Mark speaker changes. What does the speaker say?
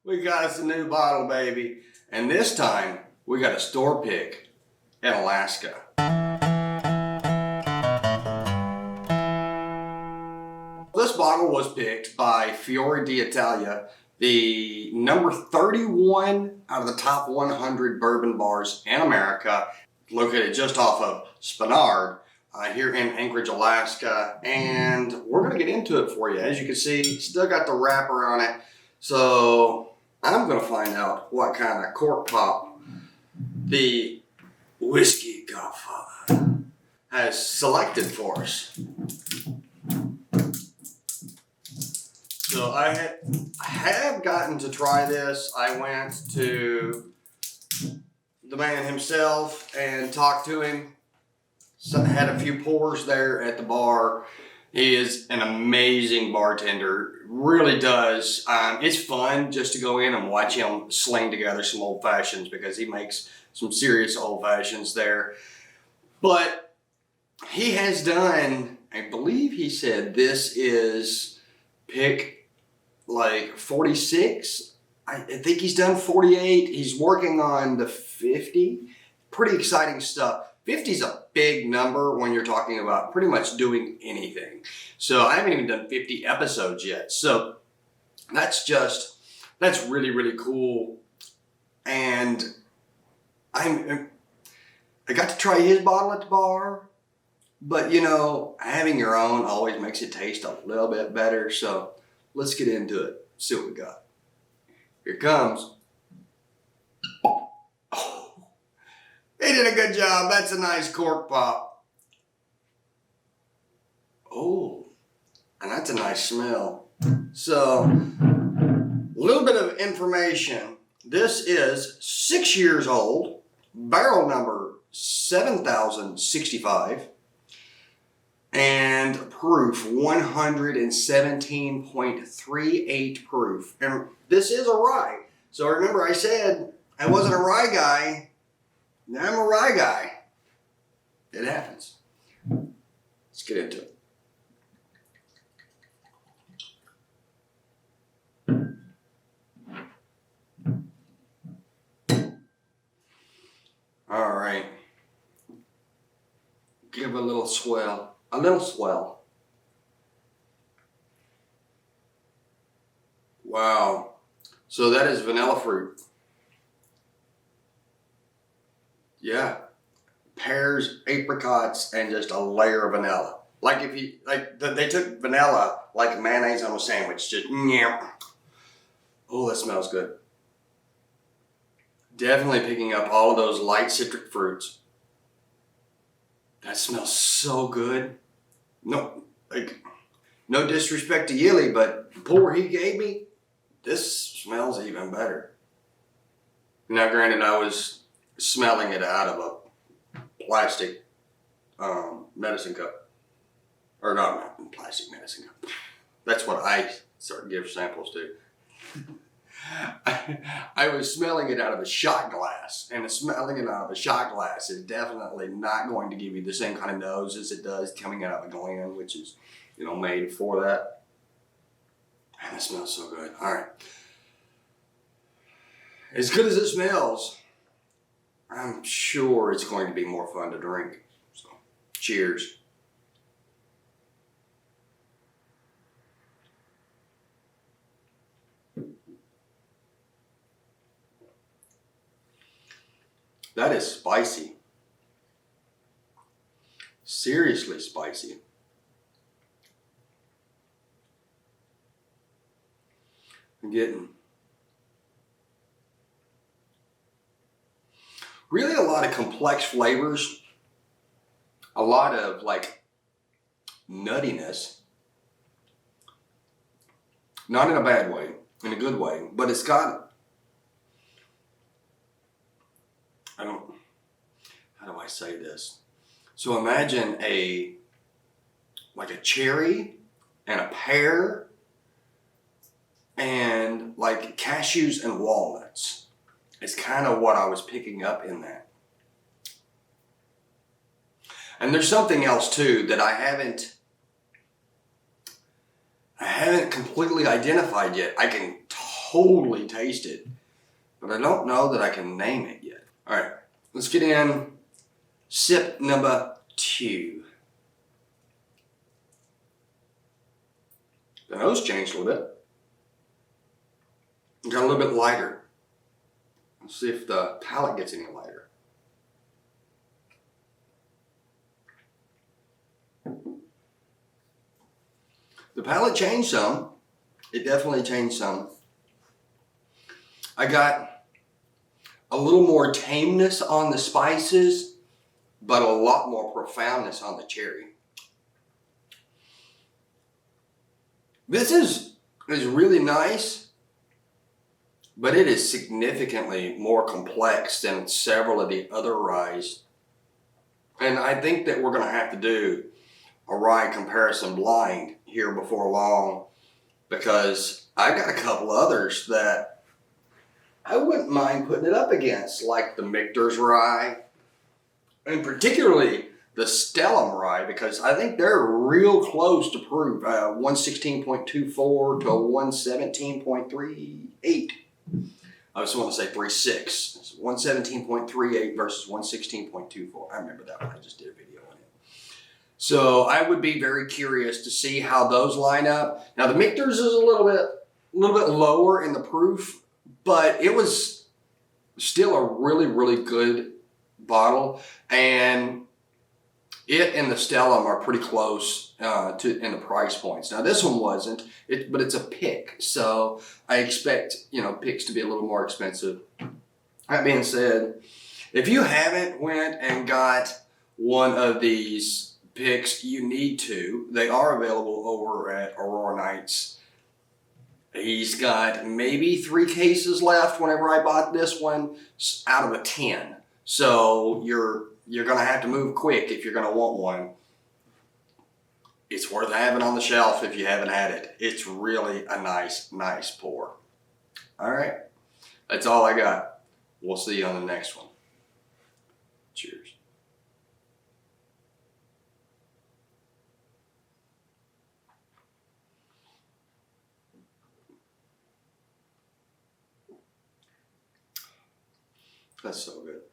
Speaker 1: We got us a new bottle, baby. And this time, we got a store pick in Alaska. This bottle was picked by Fiore d'Italia, the number 31 out of the top 100 bourbon bars in America, located just off of Spenard here in Anchorage, Alaska. And we're going to get into it for you. As you can see, still got the wrapper on it. So I'm going to find out what kind of cork pop the Whiskey Godfather has selected for us. So I have gotten to try this. I went to the man himself and talked to him. So I had a few pours there at the bar. He is an amazing bartender. Really does. It's fun just to go in and watch him sling together some old fashions because he makes some serious old fashions there. But he has done, I believe he said this is pick like 46. I think he's done 48. He's working on the 50. Pretty exciting stuff. 50 is a big number when you're talking about pretty much doing anything. So I haven't even done 50 episodes yet. So that's really, really cool. And I got to try his bottle at the bar, but you know, having your own always makes it taste a little bit better. So let's get into it, see what we got. Here it comes. Oh, he did a good job. That's a nice cork pop. Oh, and that's a nice smell. So, a little bit of information. This is 6 years old, barrel number 7065. And proof, 117.38 proof. And this is a rye. So remember I said I wasn't a rye guy. Now I'm a rye guy. It happens. Let's get into it. All right. Give it a little swell. A little swell. Wow. So that is vanilla fruit. Yeah. Pears, apricots, and just a layer of vanilla. Like if you, they took vanilla like mayonnaise on a sandwich. Just, yeah. Oh, that smells good. Definitely picking up all of those light citric fruits. That smells so good. No disrespect to Yili, but the pour he gave me, this smells even better. Now, granted, I was smelling it out of a plastic medicine cup. Or not plastic medicine cup. That's what I start to give samples to. I was smelling it out of a shot glass, and smelling it out of a shot glass is definitely not going to give you the same kind of nose as it does coming out of a gland, which is, you know, made for that. And it smells so good. All right. As good as it smells, I'm sure it's going to be more fun to drink. So, cheers. That is spicy. Seriously spicy. I'm getting really a lot of complex flavors. A lot of like nuttiness. Not in a bad way, in a good way, but it's got, how do I say this? So imagine like a cherry and a pear and like cashews and walnuts. It's kind of what I was picking up in that. And there's something else too that I haven't completely identified yet. I can totally taste it, but I don't know that I can name it yet. All right, let's get in sip number 2. The nose changed a little bit. It got a little bit lighter. Let's see if the palate gets any lighter. The palate changed some. It definitely changed some. I got a little more tameness on the spices, but a lot more profoundness on the cherry. This is really nice, but it is significantly more complex than several of the other ryes. And I think that we're going to have to do a rye comparison blind here before long, because I got a couple others that I wouldn't mind putting it up against, like the Michter's rye, and particularly the Stellum rye, because I think they're real close to proof. 116.24 to 117.38. I just want to say 36. It's 117.38 versus 116.24. I remember that one. I just did a video on it. So I would be very curious to see how those line up. Now the Michter's is a little bit lower in the proof, but it was still a really, really good bottle, and it and the Stellum are pretty close in the price points. Now this one wasn't, but it's a pick, so I expect picks to be a little more expensive. That being said, if you haven't went and got one of these picks, you need to. They are available over at Aurora Nights. He's got maybe 3 cases left whenever I bought this one out of a 10. So you're going to have to move quick if you're going to want one. It's worth having on the shelf if you haven't had it. It's really a nice pour. All right. That's all I got. We'll see you on the next one. Cheers. That's so good.